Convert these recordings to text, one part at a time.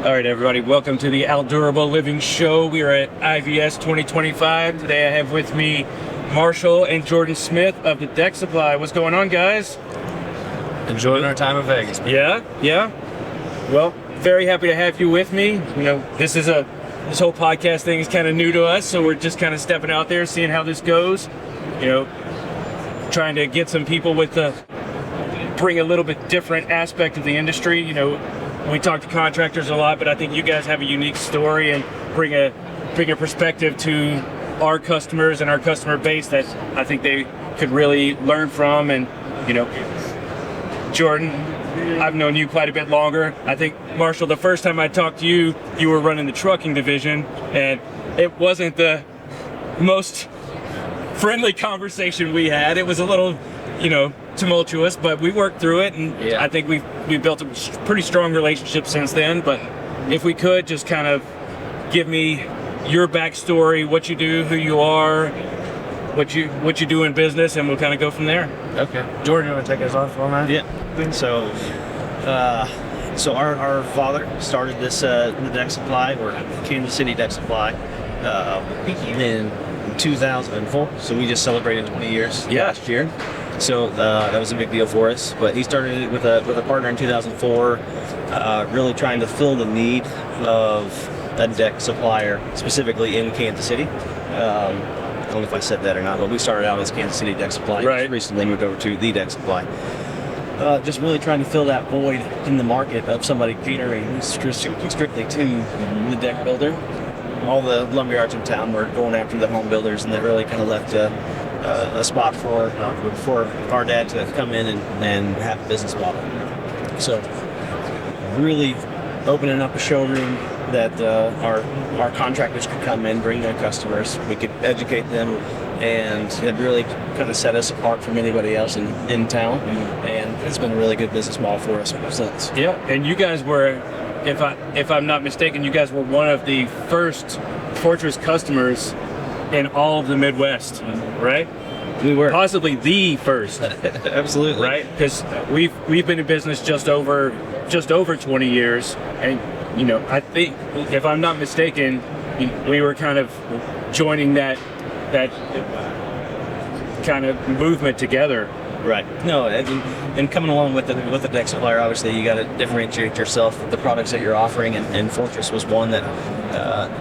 All right, everybody, welcome to the Outdurable Living Show. We are at IVS 2025. Today I have with me Marshall and Jordan Smith of the Deck Supply. What's going on, guys? Enjoying our time in Vegas. Yeah. Well, very happy to have you with me. You know, this whole podcast thing is kind of new to us, so we're just kind of stepping out there, seeing how this goes. You know, trying to get some people bring a little bit different aspect of the industry. You know, we talk to contractors a lot, but I think you guys have a unique story and bring a perspective to our customers and our customer base that I think they could really learn from. And, you know, Jordan, I've known you quite a bit longer. I think, Marshall, the first time I talked to you, you were running the trucking division, and it wasn't the most friendly conversation we had. It was a little, you know, tumultuous, but we worked through it, and yeah. I think we built a pretty strong relationship since then. But if we could just kind of give me your backstory, what you do, who you are, what you do in business, and we'll kind of go from there. Okay. Jordan, you want to take us off on that? Yeah. So our father started this the Deck Supply, or Kansas City Deck Supply, in 2004. So we just celebrated 20 years last year. So that was a big deal for us. But he started it with a partner in 2004, really trying to fill the need of a deck supplier, specifically in Kansas City. I don't know if I said that or not, but we started out as Kansas City Deck Supply. Right. Recently moved over to the Deck Supply. Just really trying to fill that void in the market of somebody catering strictly to the deck builder. All the lumberyards in town were going after the home builders, and that really kind of left a spot for our dad to come in and have a business model. So really opening up a showroom that our contractors could come in, bring their customers, we could educate them, and it really kind of set us apart from anybody else in town. And it's been a really good business model for us since. Yeah, and you guys were, if I'm not mistaken, you guys were one of the first Fortress customers in all of the Midwest, right? We were possibly the first. Absolutely, right? Because we've been in business just over 20 years, and you know, I think if I'm not mistaken, we were kind of joining that kind of movement together. Right. No, and coming along with the deck supplier, obviously you got to differentiate yourself with the products that you're offering, and Fortress was one that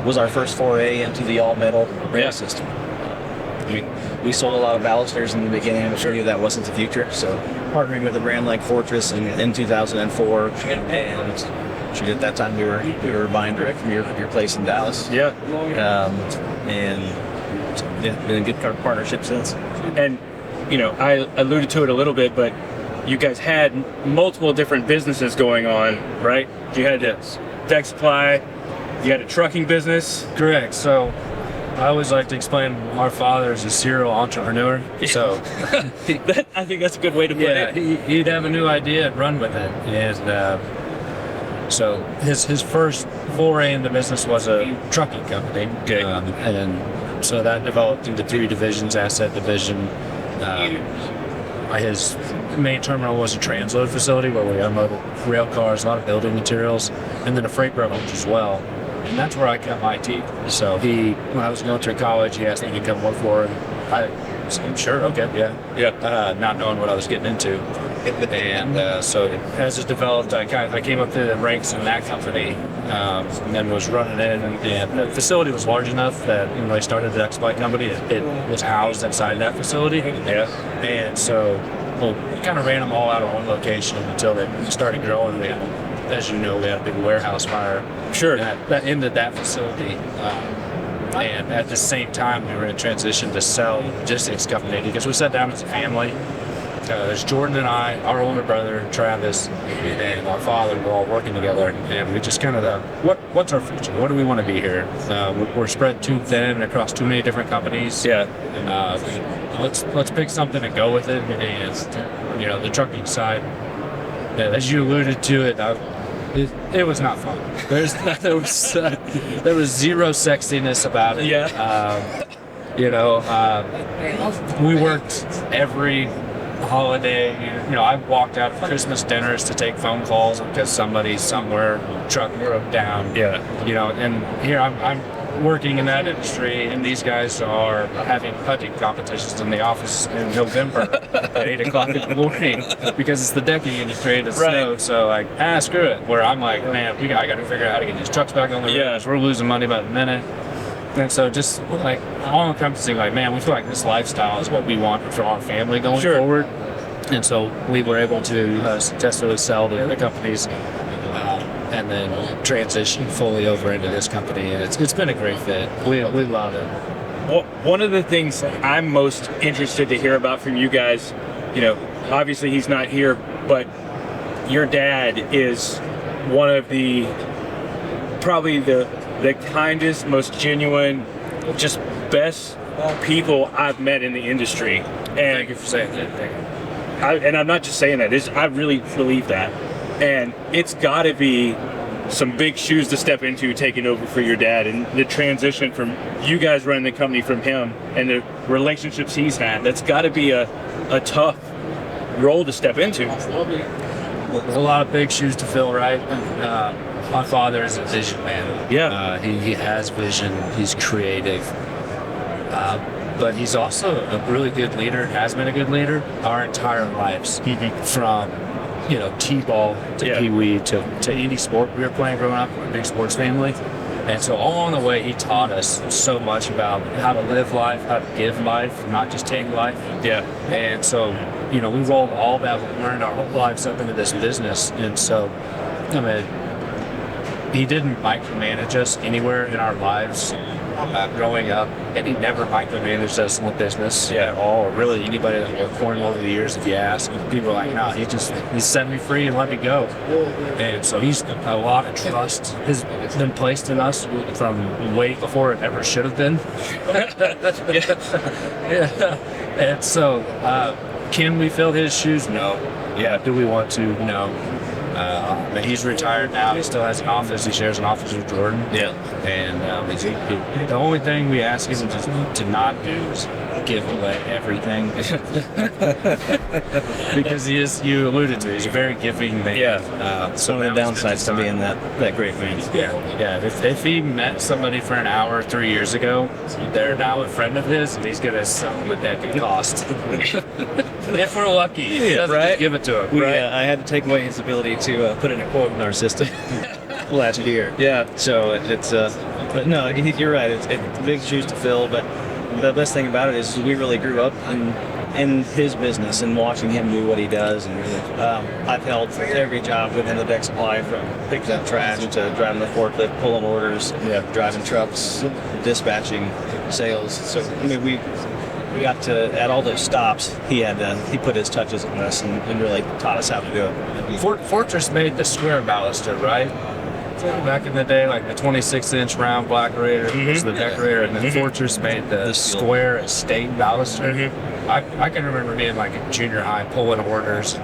was our first foray into the all-metal rail system. I mean, we sold a lot of ballisters in the beginning, but we knew that wasn't the future. So partnering with a brand like Fortress in 2004, and at that time we were buying direct from your place in Dallas. Yeah. And been a good partnership since. And you know, I alluded to it a little bit, but you guys had multiple different businesses going on, right? You had a deck supply, you had a trucking business. Correct. So I always like to explain our father is a serial entrepreneur. So I think that's a good way to put it. He'd have a new idea and run with it. And so his first foray into business was a trucking company. Okay. And so that developed into 3 divisions: asset division. His main terminal was a transload facility where we unloaded rail cars, a lot of building materials, and then a freight brokerage as well. And that's where I cut my teeth. So when I was going through college, he asked me to come work for him. I said, sure, okay, yeah. Not knowing what I was getting into. And so as it developed, I came up through the ranks in that company, and then was running in, and the facility was large enough that when I started the Deck Supply company, it was housed inside that facility. Yeah. And so we kind of ran them all out of one location until they started growing. As you know, we had a big warehouse fire. Sure. That ended that facility. And at the same time, we were in transition to sell logistics company, because we sat down as a family. There's Jordan and I, our older brother Travis, and our father were all working together, and we just kind of what's our future? What do we want to be here? We're spread too thin across too many different companies. Yeah. Let's pick something and go with it. And you know, the trucking side, as you alluded to it. It was not fun. There was zero sexiness about it. Yeah. We worked every holiday, I walked out of Christmas dinners to take phone calls because somebody somewhere truck broke down. Yeah. And here I'm working in that industry, and these guys are having putting competitions in the office in November at 8 o'clock in the morning because it's the decking industry and it's snow. So like, screw it. Where I'm like, man, I got to figure out how to get these trucks back on the road. We're losing money by the minute. And so just like all encompassing, like, man, we feel like this lifestyle is what we want for our family going forward. And so we were able to successfully sell the other companies and then transition fully over into this company. And it's been a great fit. We love it. Well, one of the things I'm most interested to hear about from you guys, obviously he's not here, but your dad is one of probably the kindest, most genuine, just best people I've met in the industry. And thank you for saying that. Thank you. And I'm not just saying that. I really believe that. And it's got to be some big shoes to step into taking over for your dad, and the transition from you guys running the company from him and the relationships he's had. That's got to be a tough role to step into. There's a lot of big shoes to fill, right? My father is a vision man. Yeah. He has vision. He's creative. But he's also a really good leader, has been a good leader our entire lives. From, T-ball to Pee-wee to any sport we were playing growing up. We're a big sports family. And so along the way, he taught us so much about how to live life, how to give life, not just take life. Yeah. And so, we rolled all that, we learned our whole lives up into this business. And so, he didn't micromanage us anywhere in our lives growing up, and he never micromanaged us in the business at all, or really anybody that worked for him over the years. If you ask, people are like, no, he set me free and let me go. And so he's a lot of trust has been placed in us from way before it ever should have been. And so can we fill his shoes? No. Do we want to? No. But he's retired now. He still has an office. He shares an office with Jordan. Yeah. And the only thing we ask him to not do is give away everything. Because he is, you alluded to, he's a very giving man. Yeah. So one of the downsides to being that great man. Yeah. If he met somebody for an hour 3 years ago, they're now a friend of his, and he's going to sell them at that cost. If we're lucky, he doesn't just give it to him. I had to take away his ability to put in a quote in our system last year. Yeah. So it's but no, you're right. It's big shoes to fill. But the best thing about it is we really grew up in his business and watching him do what he does. And I've held every job within the deck supply, from picking up trash to driving the forklift, pulling orders, driving trucks, dispatching, sales. So we got to, at all those stops, he put his touches on us and really taught us how to do it. Fortress made the square baluster, right? Back in the day, like the 26-inch round Black Raider was the decorator, and then Fortress made the square estate baluster. I can remember being like in junior high pulling orders,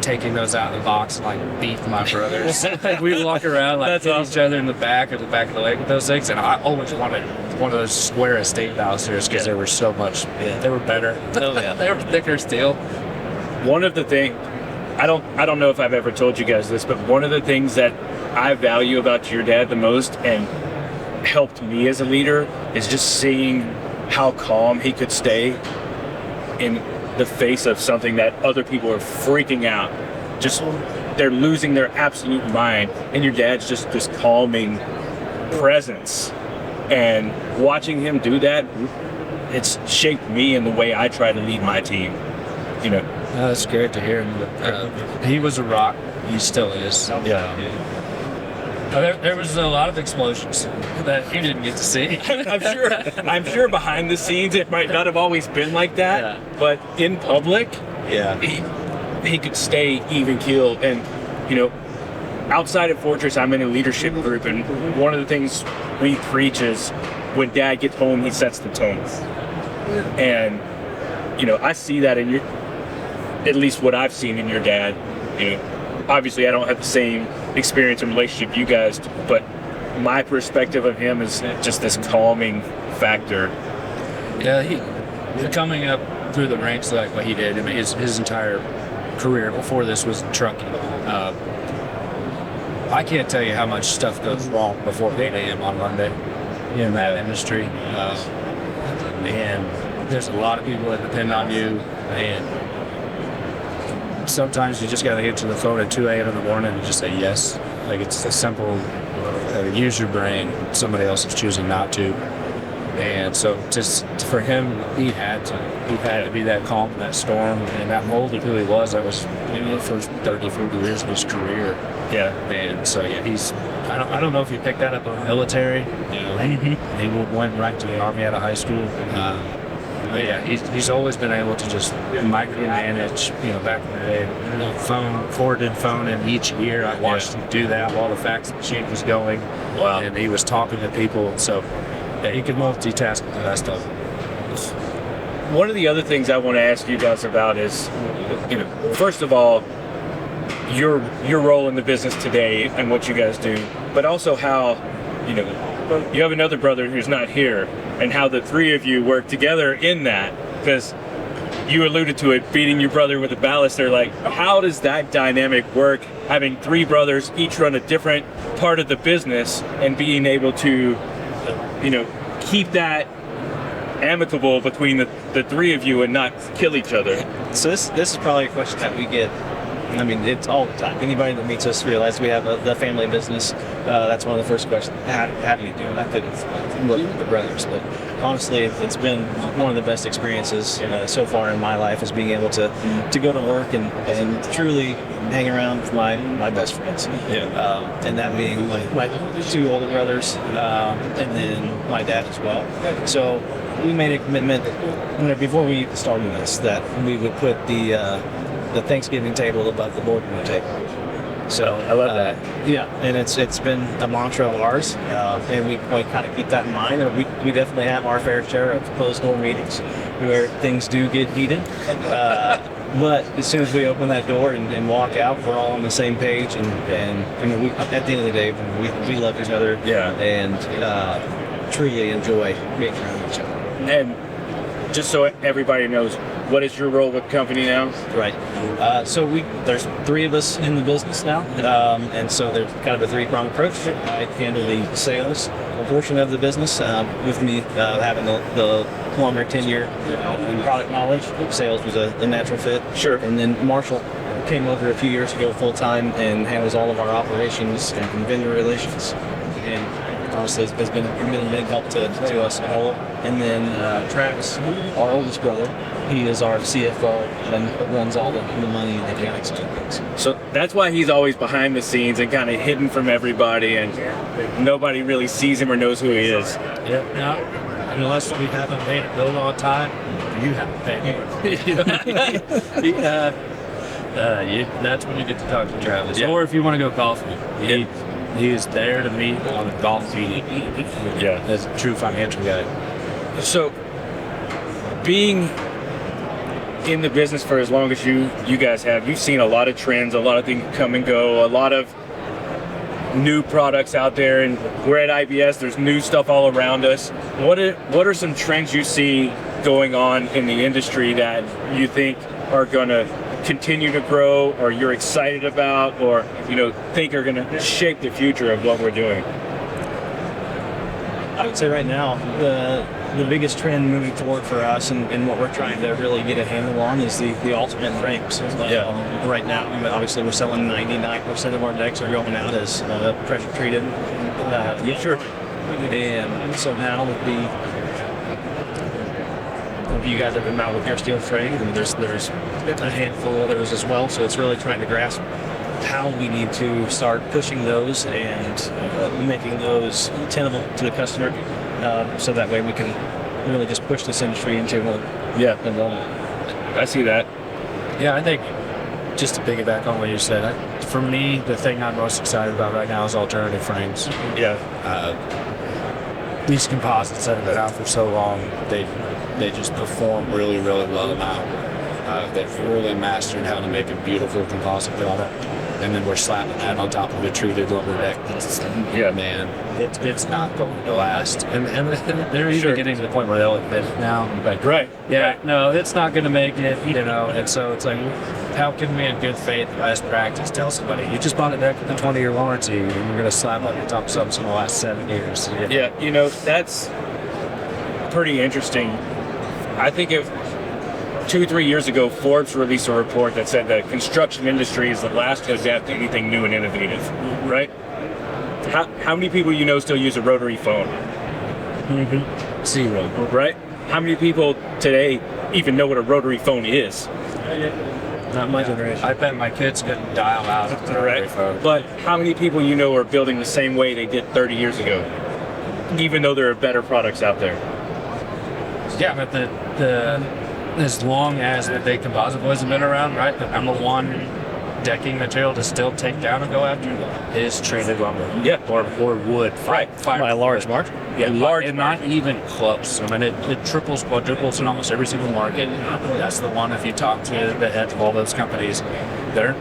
taking those out of the box and like beat my brothers. Like we'd walk around like hit each other in the back of the leg with those things, and I always wanted one of those square estate balusters because they were so much, they were better. They were thicker steel. One of the things, I don't know if I've ever told you guys this, but one of the things that I value about your dad the most and helped me as a leader is just seeing how calm he could stay in the face of something that other people are freaking out. Just, they're losing their absolute mind, and your dad's just this calming presence. And watching him do that, it's shaped me in the way I try to lead my team. That's great to hear. He was a rock. He still is. There was a lot of explosions that you didn't get to see. I'm sure behind the scenes it might not have always been like that, but in public, he could stay even keeled. And outside of Fortress, I'm in a leadership group, and one of the things we preach is when Dad gets home, he sets the tone. And I see that in at least what I've seen in your dad. Obviously I don't have the same experience and relationship you guys do, but my perspective of him is just this calming factor. Yeah, coming up through the ranks like what he did. I mean, his entire career before this was trucking. I can't tell you how much stuff goes wrong before 8 a.m. on Monday in that industry. And there's a lot of people that depend on you, and sometimes you just got to answer the phone at 2 a.m. in the morning and just say yes. Like, it's a simple, use your brain. Somebody else is choosing not to. And so just for him, he had to be that calm in that storm, and that molded who he was. That was the first 30, 40 years of his career. Yeah. And so, yeah, I don't know if he picked that up in the military. You know, he went right to the Army out of high school. But yeah, he's always been able to just micromanage, back in the day. Forwarded phone in each year. I watched him do that while the fax machine was going. Wow. And he was talking to people. So, yeah, he could multitask with that stuff. One of the other things I want to ask you guys about is, first of all, your role in the business today and what you guys do, but also how, you have another brother who's not here, and how the three of you work together in that, because you alluded to it, beating your brother with a baluster. Like, how does that dynamic work, having three brothers each run a different part of the business and being able to, keep that amicable between the three of you and not kill each other? So this is probably a question that we get. I mean, it's all the time. Anybody that meets us realizes we have the family business. That's one of the first questions. How do you do it? I couldn't look at the brothers, but honestly, it's been one of the best experiences so far in my life, is being able to go to work and truly hang around with my best friends. Yeah. And that being my two older brothers, and then my dad as well. So we made a commitment before we started this that we would put the Thanksgiving table above the boardroom table. So I love that. Yeah, and it's been a mantra of ours, and we kind of keep that in mind. And we definitely have our fair share of closed door meetings where things do get heated. But as soon as we open that door and walk out, we're all on the same page, and we, at the end of the day, we love each other. Yeah. And truly enjoy being around each other. And just so everybody knows, what is your role with the company now? Right. So there's three of us in the business now, and so there's kind of a three-pronged approach. I handle the sales portion of the business, with me having the longer tenure and product knowledge. Sales was a natural fit. Sure. And then Marshall came over a few years ago full-time and handles all of our operations and vendor relations. And honestly, it's been a big help to us all. And then Travis, our oldest brother, he is our CFO and runs all the money and the accounting side of things. So that's why he's always behind the scenes and kind of hidden from everybody, and nobody really sees him or knows who he is. Yeah, no. Unless we haven't paid a bill on time, you haven't paid it. That's when you get to talk to Travis. Yeah. Or if you want to go golfing, he is there to meet on the golf meeting. Yeah. As a true financial guy. So, being in the business for as long as you guys have, you've seen a lot of trends, a lot of things come and go, a lot of new products out there, and we're at IBS, there's new stuff all around us. What are some trends you see going on in the industry that you think are going to continue to grow, or you're excited about, or think are going to shape the future of what we're doing? I would say right now, the biggest trend moving forward for us and what we're trying to really get a handle on is the alternate frames. Right now, obviously we're selling 99% of our decks are going out as pressure treated. Sure. And so now with you guys have been out with your steel frame, and there's a handful of those as well. So it's really trying to grasp how we need to start pushing those and making those tenable to the customer, so that way we can really just push this industry into I see that. Yeah, I think just to piggyback on what you said, for me, the thing I'm most excited about right now is alternative frames. Yeah. These composites that have been out for so long, they just perform really, really well now. They've really mastered how to make a beautiful composite product. and then we're slapping that on top of a treated lumber deck. Man, it's not going to last. And they're even getting to the point where they'll admit it now. But no, it's not going to make it, And so it's like, how can we in good faith, best practice, tell somebody, you just bought a deck with a 20-year warranty and you're going to slap on the top of something in the last 7 years. That's pretty interesting. I think 2-3 years ago, Forbes released a report that said the construction industry is the last to adapt to anything new and innovative, right? How many people still use a rotary phone? Mm-hmm. Zero. Right? How many people today even know what a rotary phone is? Not my generation. I bet my kids couldn't dial out a rotary phone. But how many people are building the same way they did 30 years ago? Even though there are better products out there. Yeah, but as long as the big composite boys have been around, right? The number one decking material to still take down and go after is treated lumber. Yeah. Or wood. Right. By a large margin. Yeah, large, and not even close. I mean, it triples, quadruples in almost every single market. That's the one. If you talk to the heads of all those companies, they're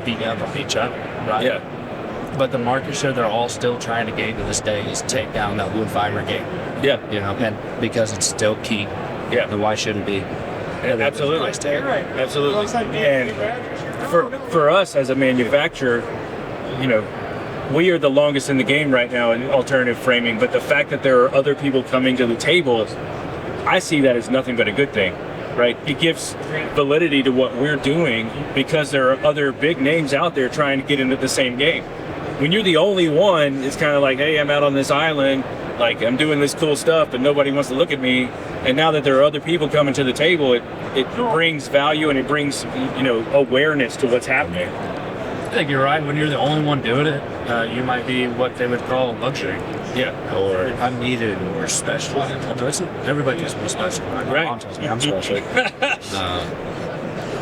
beating up on each other, right? Yeah. But the market share they're all still trying to gain to this day is take down that wood fiber game. Yeah. And because it's still key. Yeah. Then why should it be? Absolutely. Absolutely. And for us as a manufacturer, we are the longest in the game right now in alternative framing, but the fact that there are other people coming to the table, I see that as nothing but a good thing, right? It gives validity to what we're doing because there are other big names out there trying to get into the same game. When you're the only one, it's kind of like, hey, I'm out on this island, like I'm doing this cool stuff, but nobody wants to look at me. And now that there are other people coming to the table, it brings value and it brings, awareness to what's happening. I think you're right. When you're the only one doing it, you might be what they would call luxury. Yeah. Or unneeded or special. Everybody is special. Right. Mom tells me I'm special.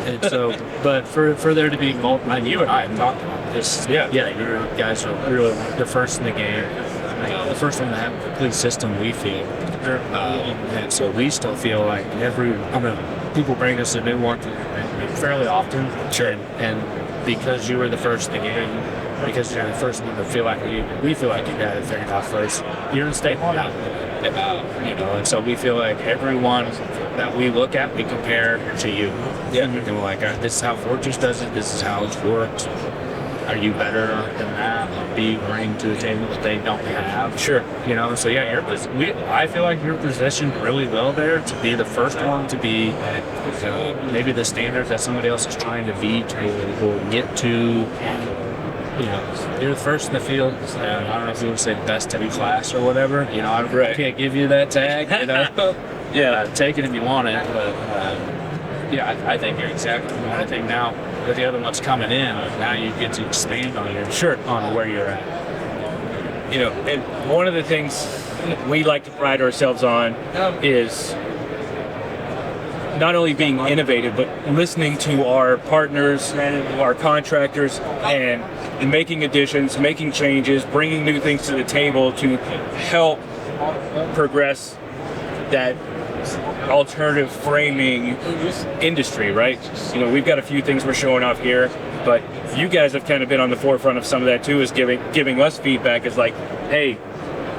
And so, but for there to be multiple, you and I have talked about this. Yeah, you guys are really the first in the game. The first one to have a complete system, we feel. And so we still feel like people bring us a new one fairly often. Sure. And because you were the first in the game, because you're the first one to feel like we feel like you got it figured out first, you're in state now. And so we feel like everyone that we look at, we compare to you. Yeah. And we're like, this is how Fortress does it, this is how it's worked. Are you better than that? Do you bring to the table that they don't have? Sure. So I feel like you're positioned really well there to be the first one to be maybe the standard that somebody else is trying to beat or get to. You're the first in the field. I don't know if you would say best in class or whatever. I can't give you that tag. Take it if you want it. But I think you're exactly right. I think now that the other one's coming in, now you get to expand on on where you're at. And one of the things we like to pride ourselves on is not only being innovative, but listening to our partners, our contractors, and making additions, making changes, bringing new things to the table to help progress that alternative framing industry, right? We've got a few things we're showing off here, but you guys have kind of been on the forefront of some of that too, is giving us feedback. Is like, hey,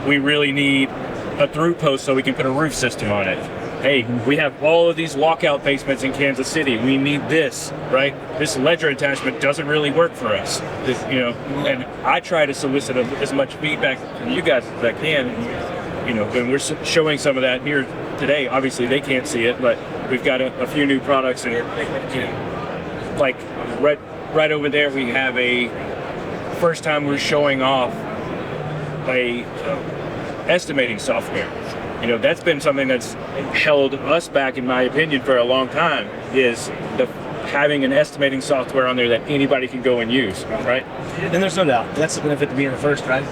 we really need a through post so we can put a roof system on it. Hey, we have all of these walkout basements in Kansas City. We need this, right? This ledger attachment doesn't really work for us. And I try to solicit as much feedback from you guys as I can. And we're showing some of that here today. Obviously, they can't see it, but we've got a few new products, and like right over there, we have first time we're showing off a estimating software. That's been something that's held us back, in my opinion, for a long time, is having an estimating software on there that anybody can go and use, right? And there's no doubt that's the benefit to being the first, right?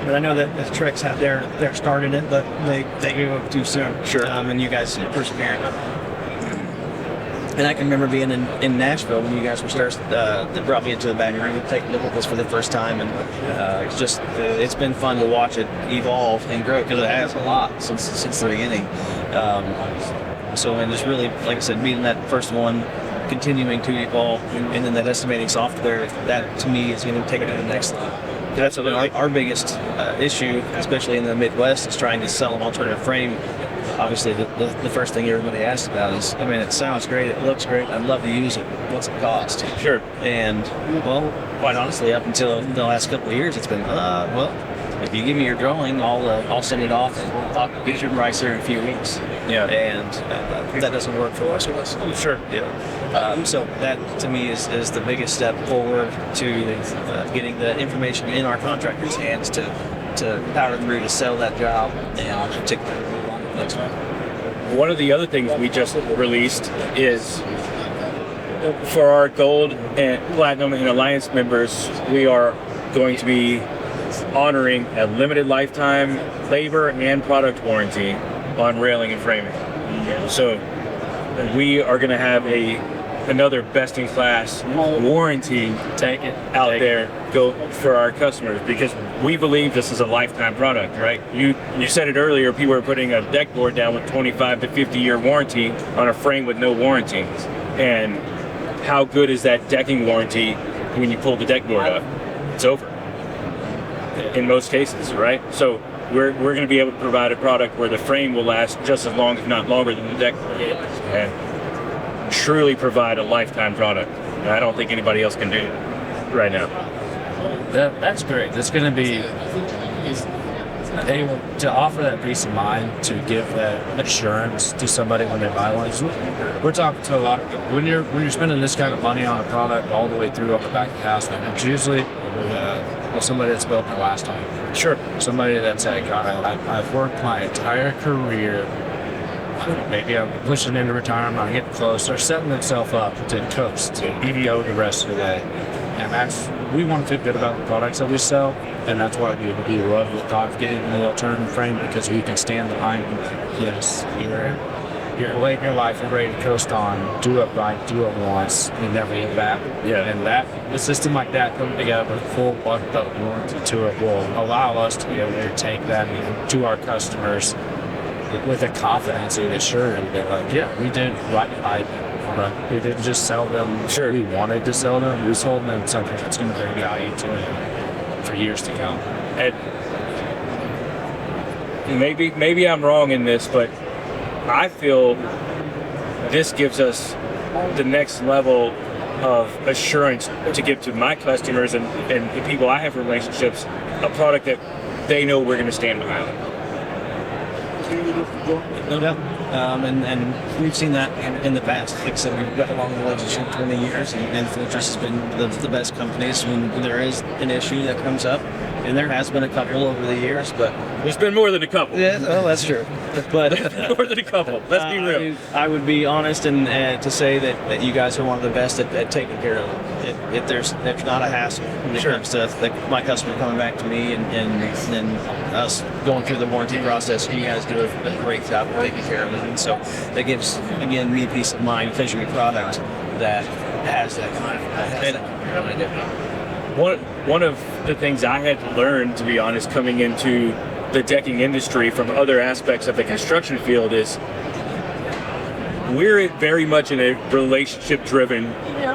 But I know that the Tricks have their start in it, but they go too soon. Sure. And you guys persevering. And I can remember being in Nashville when you guys were first, that brought me into the back room and taking this for the first time, and it's been fun to watch it evolve and grow, because it has a lot since the beginning. And just really, like I said, meeting that first one, continuing to evolve, and then that estimating software, that to me is going to take it to the next level. That's our biggest issue, especially in the Midwest, is trying to sell an alternative frame. Obviously, the first thing everybody asks about is, I mean, it sounds great, it looks great, I'd love to use it. What's it cost? Sure. And, well, quite honestly, up until the last couple of years, it's been, well, if you give me your drawing, I'll send it off and we'll talk, get your price here in a few weeks. Yeah. And that doesn't work for us. Sure. Yeah. So that to me is the biggest step forward to getting the information in our contractors' hands to power through to sell that job and to move on to the next one. One of the other things we just released is for our Gold and Platinum and Alliance members, we are going to be honoring a limited lifetime labor and product warranty on railing and framing. So we are going to have another best-in-class warranty out there go for our customers, because we believe this is a lifetime product, right? You said it earlier, people are putting a deck board down with 25 to 50-year warranty on a frame with no warranty. And how good is that decking warranty when you pull the deck board up? It's over. In most cases, right? So we're going to be able to provide a product where the frame will last just as long, if not longer, than the deck board, and truly provide a lifetime product. And I don't think anybody else can do it right now. That's great. That's going to be able to offer that peace of mind, to give that assurance to somebody when they buy one. We're talking to a lot of people. When you're spending this kind of money on a product all the way through up the back of the house, it's usually somebody that's built their last home. Sure. Somebody that's like, I've worked my entire career. Maybe I'm pushing into retirement, I'm getting close. They're setting themselves up to coast, to go the rest of the day. And we want to feel good about the products that we sell, and that's why we love the thought of getting the alternative frame, because we can stand behind you. Yes, you're late in your life, you're ready to coast on, do it right, do it once, and never look back. Yeah. And a system like that coming together with full bucked up warranty to it will allow us to be able to take that to our customers with a confidence and assurance that, like, yeah, we did right by them. But we didn't just sell them. Sure. We wanted to sell them. We sold them something that's going to bring value to them for years to come. And maybe I'm wrong in this, but I feel this gives us the next level of assurance to give to my customers and the people I have relationships, a product that they know we're going to stand behind. No doubt. And we've seen that in the past. Like I said, we've got a long relationship, 20 years, and Fortress has been the best companies when there is an issue that comes up. And there has been a couple over the years, but There's been more than a couple. yeah, well, that's true. But More than a couple. Let's be real. I would be honest and to say that you guys are one of the best at taking care of it. If there's not a hassle when it Sure. comes to my customer coming back to me and us going through the warranty process. You guys do a great job of taking care of it, and so that gives, again, me peace of mind finishing a product that has that kind of. One of the things I had to learn, to be honest, coming into the decking industry from other aspects of the construction field is we're very much in a relationship-driven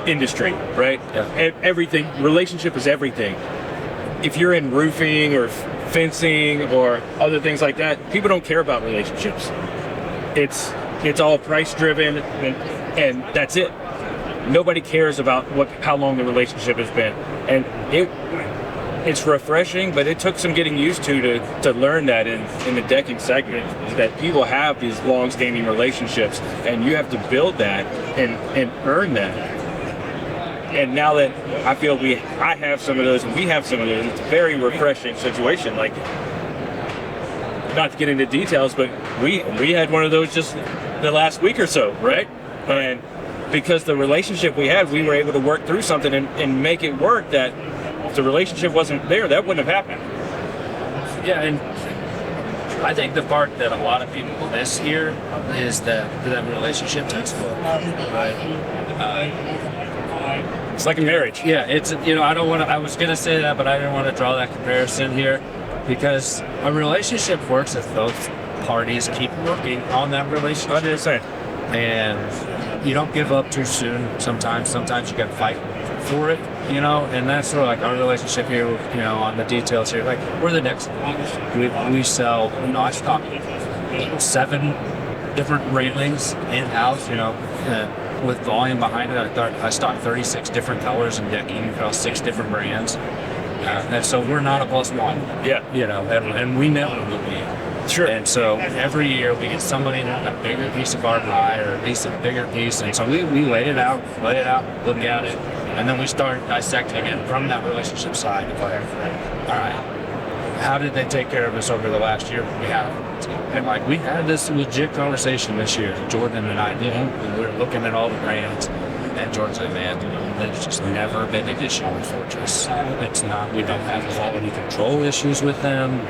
industry, right? Yeah. Everything, relationship is everything. If you're in roofing or fencing or other things like that, people don't care about relationships. It's all price-driven, and that's it. Nobody cares about how long the relationship has been, and it's refreshing, but it took some getting used to learn that in the decking segment, that people have these long-standing relationships, and you have to build that and earn that. And now that I feel I have some of those and we have some of those, it's a very refreshing situation. Like, not to get into details, but we had one of those just the last week or so, right? And because the relationship we had, we were able to work through something and make it work. That if the relationship wasn't there, that wouldn't have happened. Yeah, and I think the part that a lot of people miss here is that relationship textbook, right? It's like a marriage. Yeah, it's, I don't want to, I was going to say that, but I didn't want to draw that comparison here, because a relationship works if both parties keep working on that relationship. I understand. And you don't give up too soon. Sometimes you got to fight for it, you know, and that's sort of like our relationship here, you know, on the details here. Like, we're the next we sell, you know, I stock 7 different railings in-house, you know, with volume behind it. I stock 36 different colors and decking across 6 different brands. And so we're not a plus one. Yeah. You know, and we never will be. Sure. And so every year we get somebody a bigger piece of our pie or at least a bigger piece. And so we lay it out, look at it, and then we start dissecting it from that relationship side. All right, how did they take care of us over the last year? We have. And like, we had this legit conversation this year, Jordan and I did, and we were looking at all the brands. And Jordan's like, man, there's just never been an issue with Fortress. It's not, we don't have quality control issues with them.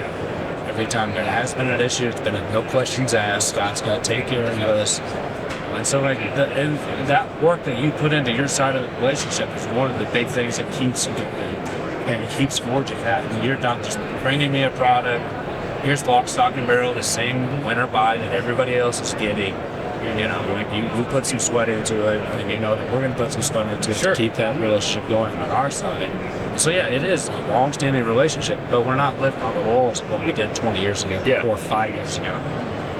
Every time there has been an issue, it's been a no questions asked. Scott's got to take care of us. And so, like, and that work that you put into your side of the relationship is one of the big things that keeps going. And it keeps forging that. And you're not just bringing me a product. Here's lock, stock, and barrel, the same winter buy that everybody else is getting. You know, like you put some sweat into it, and you know that we're going to put some sweat into it to keep that relationship going on our side. So yeah, it is a long-standing relationship, but we're not living on the walls of what we did 20 years ago or 5 years ago.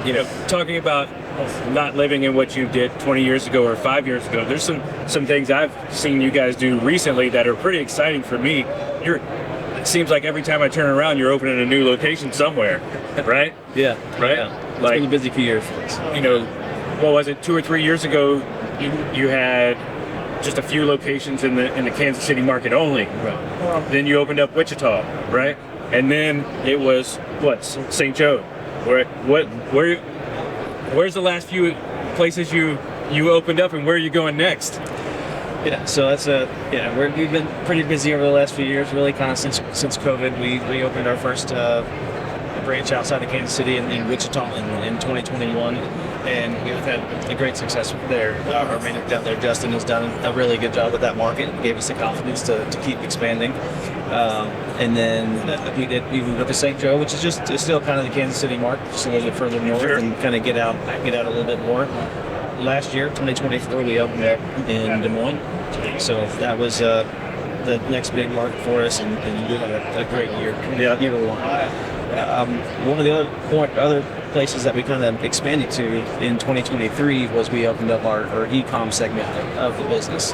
You know, talking about not living in what you did 20 years ago or 5 years ago, there's some things I've seen you guys do recently that are pretty exciting for me. It seems like every time I turn around, you're opening a new location somewhere, right? Yeah. Right? Yeah. It's Like, been a busy few years for us. you know, what was it, 2 or 3 years ago, you had just a few locations in the Kansas City market only. Right. Then you opened up Wichita, right? And then it was St. Joe. Where's the last few places you opened up, and where are you going next? Yeah, so that's we've been pretty busy over the last few years, really kind of since COVID. We opened our first branch outside of Kansas City in Wichita in 2021, and we've had a great success there. Our manager down there, Justin, has done a really good job with that market, gave us the confidence to keep expanding. And then we moved up to St. Joe, which is it's still kind of the Kansas City market, just a little bit further north, and kind of get out a little bit more. Last year, 2024, we opened up in Des Moines, so that was the next big market for us, and we had a great year. Year one. One of the other places that we kind of expanded to in 2023 was we opened up our e-com segment of the business.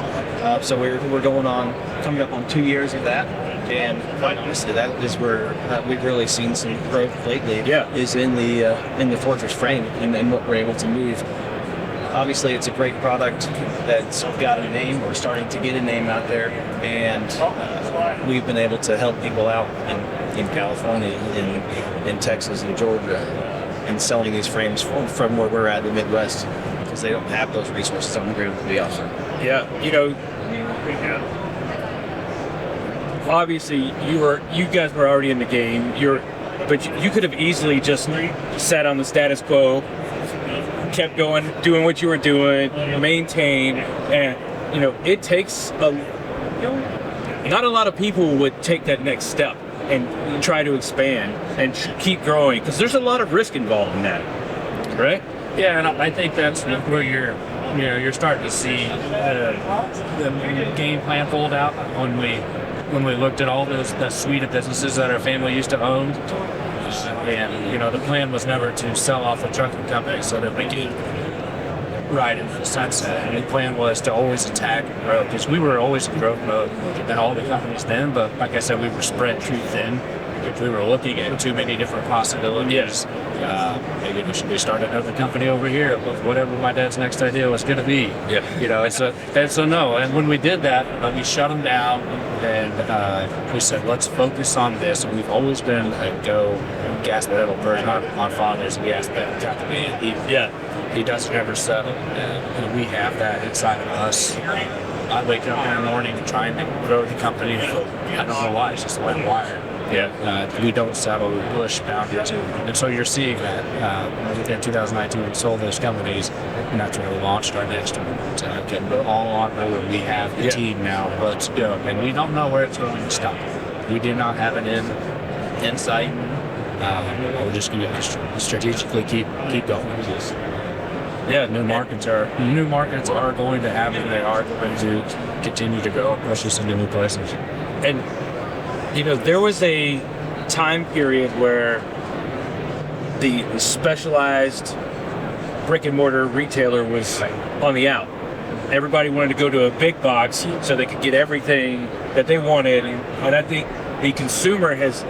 So we're coming up on 2 years of that, and quite honestly, that is where we've really seen some growth lately. Yeah. Is in the Fortress frame and what we're able to move. Obviously, it's a great product that's got a name. We're starting to get a name out there, and we've been able to help people out in California, in Texas, and Georgia, and selling these frames from where we're at in the Midwest, because they don't have those resources on the ground to be offered. Yeah, you know, obviously you guys were already in the game. But you could have easily just sat on the status quo, kept going, doing what you were doing, maintain, and you know, it takes not a lot of people would take that next step and try to expand and keep growing, because there's a lot of risk involved in that, right? Yeah, and I think that's where you're starting to see the game plan fold out when we looked at all that suite of businesses that our family used to own. And, you know, the plan was never to sell off a trucking company so that we could ride into the sunset. And the plan was to always attack and grow, because we were always in growth mode in all the companies then. But like I said, we were spread too thin. If we were looking at too many different possibilities, maybe we should start another company over here, whatever my dad's next idea was going to be. Yeah. You know, so no. And when we did that, we shut them down, and we said, let's focus on this. And we've always been a go gas pedal person. My father's a gas pedal company, and he doesn't ever settle. And we have that inside of us. I wake up in the morning trying to grow the company. I don't know why. It's just the way I'm wired. Yeah. We don't settle, we push boundaries. And so you're seeing that in 2019 we sold those companies, and that's when we launched our next one. We're all on board. We have the team now. Let's go. And we don't know where it's going to stop. We did not have an end sight. We're just going to strategically keep going. Yeah, new markets are going to happen. They are going to continue to grow, push us into new places. And there was a time period where the specialized brick and mortar retailer was on the out. Everybody wanted to go to a big box so they could get everything that they wanted, and I think the consumer has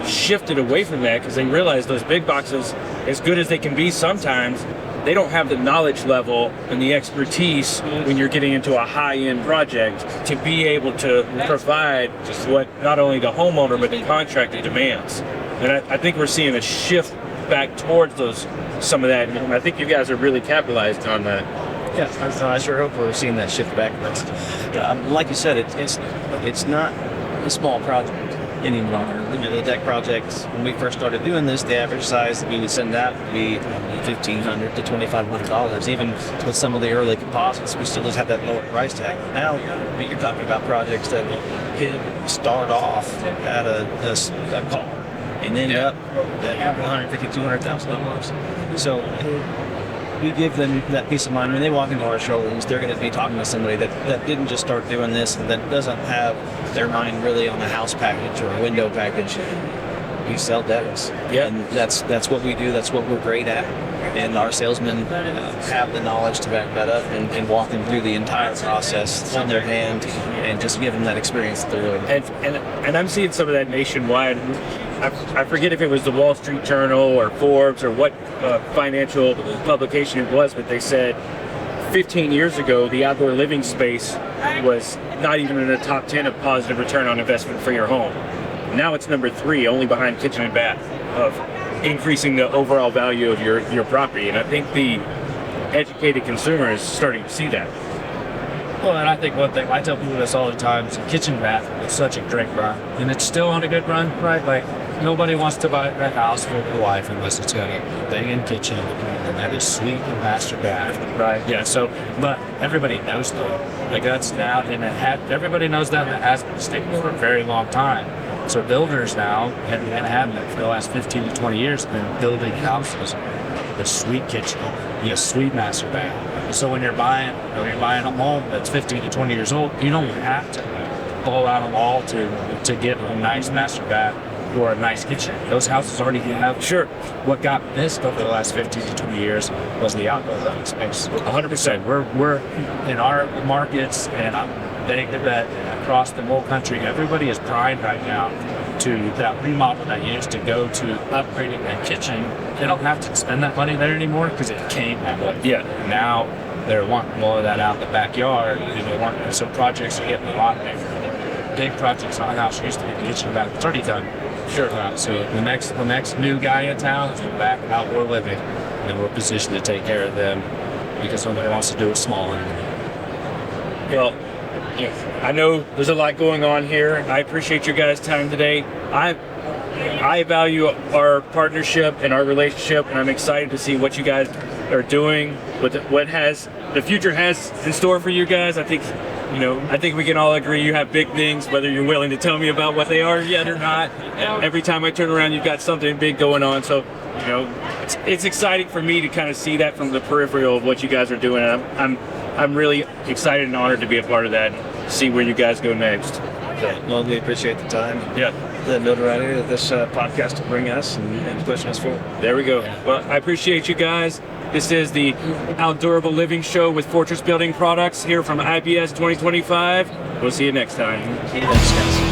shifted away from that because they realize those big boxes, as good as they can be sometimes, they don't have the knowledge level and the expertise when you're getting into a high-end project to be able to provide what not only the homeowner but the contractor demands. And I think we're seeing a shift back towards some of that, and I think you guys are really capitalized on that. Yeah, I sure hope we're seeing that shift back. Like you said, it's not a small project anymore. The deck projects, when we first started doing this, the average size that we would send out would be $1,500 to $2,500. Even with some of the early composites, we still just have that lower price tag. Now you're talking about projects that start off at a car and end up at $150,000 to $200,000. So we give them that peace of mind. When they walk into our showrooms, they're going to be talking to somebody that didn't just start doing this and that doesn't have their mind really on a house package or a window package. We sell decks. Yeah. And that's what we do. That's what we're great at. And our salesmen have the knowledge to back that up and walk them through the entire process on their hand and just give them that experience that they're really. And I'm seeing some of that nationwide. I forget if it was the Wall Street Journal or Forbes or what financial publication it was, but they said 15 years ago the outdoor living space was not even in the top 10 of positive return on investment for your home. Now it's number 3, only behind kitchen and bath, of increasing the overall value of your property. And I think the educated consumer is starting to see that. Well, and I think one thing, I tell people this all the time, is kitchen bath is such a great run. And it's still on a good run, right? Like, nobody wants to buy a house for their wife unless it's got a banging kitchen and that is sweet and master bath, right? Yeah, so, but everybody knows that. Like, that's now, and everybody knows that, and it has been sticking for a very long time. So builders now, and have been for the last 15 to 20 years, have been building houses with a sweet kitchen, a sweet master bath. So when you're buying a home that's 15 to 20 years old, you don't have to pull out a wall to get a nice master bath or a nice kitchen. Those houses already have. Sure. What got missed over the last 15 to 20 years was the outdoor living space. 100%. We're in our markets, and I think that across the whole country, everybody is primed right now to that remodel that used to go to upgrading that kitchen. They don't have to spend that money there anymore because it came that way. Yeah. Now they're wanting more of that out in the backyard. So projects are getting a lot bigger. Big projects on a house used to be the kitchen about 30 done. Sure. So the next new guy in town is back outdoor living, and we're positioned to take care of them because nobody wants to do it small anymore. Well, I know there's a lot going on here. I appreciate your guys' time today. I value our partnership and our relationship, and I'm excited to see what you guys are doing, what the future has in store for you guys. I think we can all agree you have big things, whether you're willing to tell me about what they are yet or not. Every time I turn around, you've got something big going on. So, it's exciting for me to kind of see that from the peripheral of what you guys are doing. And I'm really excited and honored to be a part of that and see where you guys go next. Well, we appreciate the time. Yeah. The notoriety that this podcast will bring us and pushing us forward. There we go. Well, I appreciate you guys. This is the Outdurable Living Show with Fortress Building Products here from IBS 2025. We'll see you next time. Thanks, guys.